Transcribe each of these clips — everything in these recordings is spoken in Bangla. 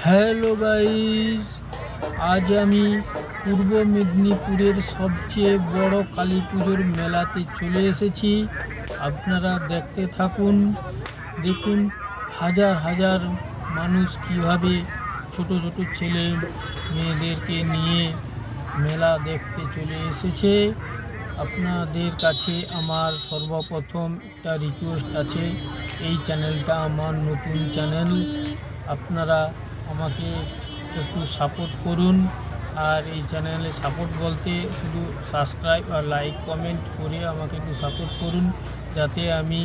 হ্যালো গাইস, আজ আমি পূর্ব মেদিনীপুরের সবচেয়ে বড় কালী পুজোর মেলাতে চলে এসেছি। আপনারা দেখতে থাকুন। দেখুন হাজার হাজার মানুষ কিভাবে ছোট ছোট ছেলে মেয়েদেরকে নিয়ে মেলা দেখতে চলে এসেছে। আপনাদের কাছে আমার সর্বপ্রথম একটা রিকোয়েস্ট আছে, এই চ্যানেলটা আমার নতুন চ্যানেল, আপনারা আমাকে একটু সাপোর্ট করুন। আর এই চ্যানেলে সাপোর্ট বলতে শুধু সাবস্ক্রাইব আর লাইক কমেন্ট করে আমাকে একটু সাপোর্ট করুন, যাতে আমি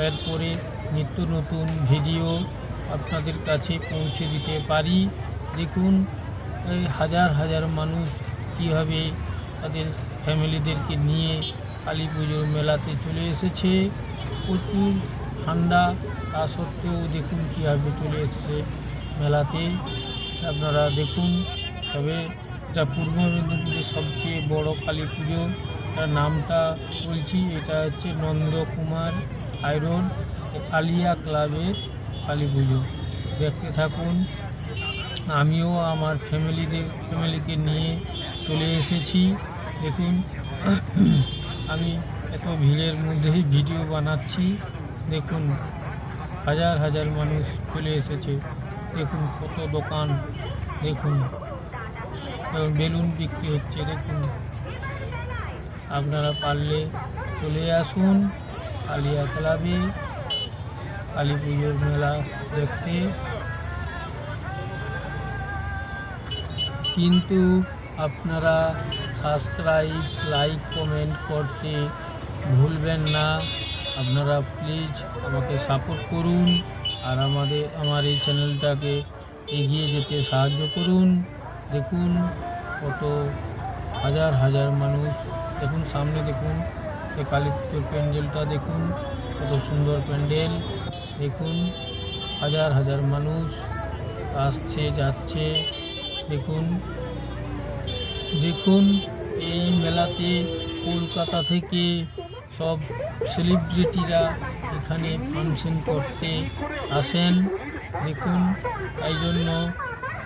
এরপরে নিত্য নতুন ভিডিও আপনাদের কাছে পৌঁছে দিতে পারি। দেখুন এই হাজার হাজার মানুষ কীভাবে তাদের ফ্যামিলিদেরকে নিয়ে কালী পুজোর মেলাতে চলে এসেছে। প্রচুর ঠান্ডা, তা সত্ত্বেও দেখুন কীভাবে চলে এসেছে মেলাতে। আপনারা দেখুন। তবে এটা পূর্ব মেদিনীপুরের সবচেয়ে বড় কালী পুজো। তার নামটা বলছি, এটা হচ্ছে নন্দকুমার হাইরোড আলিয়া ক্লাবের কালী পুজো। দেখতে থাকুন। আমিও আমার ফ্যামিলিকে নিয়ে চলে এসেছি। দেখুন আমি এত ভিড়ের মধ্যেই ভিডিও বানাচ্ছি। দেখুন হাজার হাজার মানুষ চলে এসেছে। দেখুন কত দোকান, দেখুন বেলুন বিক্রি হচ্ছে। দেখুন আপনারা পারলে চলে আসুন আলিয়া ক্লাবে কালী পুজোর মেলা দেখতে। কিন্তু আপনারা সাবস্ক্রাইব লাইক কমেন্ট করতে ভুলবেন না। আপনারা প্লিজ আমাকে সাপোর্ট করুন আর আমার এই চ্যানেলটাকে এগিয়ে যেতে সাহায্য করুন। দেখুন কত হাজার হাজার মানুষ। দেখুন সামনে দেখুন এই কালী পুজোর প্যান্ডেলটা, দেখুন কত সুন্দর প্যান্ডেল। দেখুন হাজার হাজার মানুষ আসছে যাচ্ছে। দেখুন দেখুন এই মেলাতে কলকাতা থেকে সব সেলিব্রিটিরা এখানে ফাংশন করতে আসেন। দেখুন তাই জন্য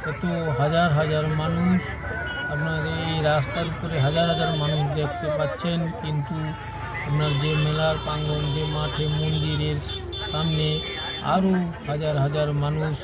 কত হাজার হাজার মানুষ। আপনাদের এই রাস্তার উপরে হাজার হাজার মানুষ দেখতে পাচ্ছেন, কিন্তু আপনার যে মেলার প্রাঙ্গণ, যে মাঠে মন্দিরের সামনে আরও হাজার হাজার মানুষ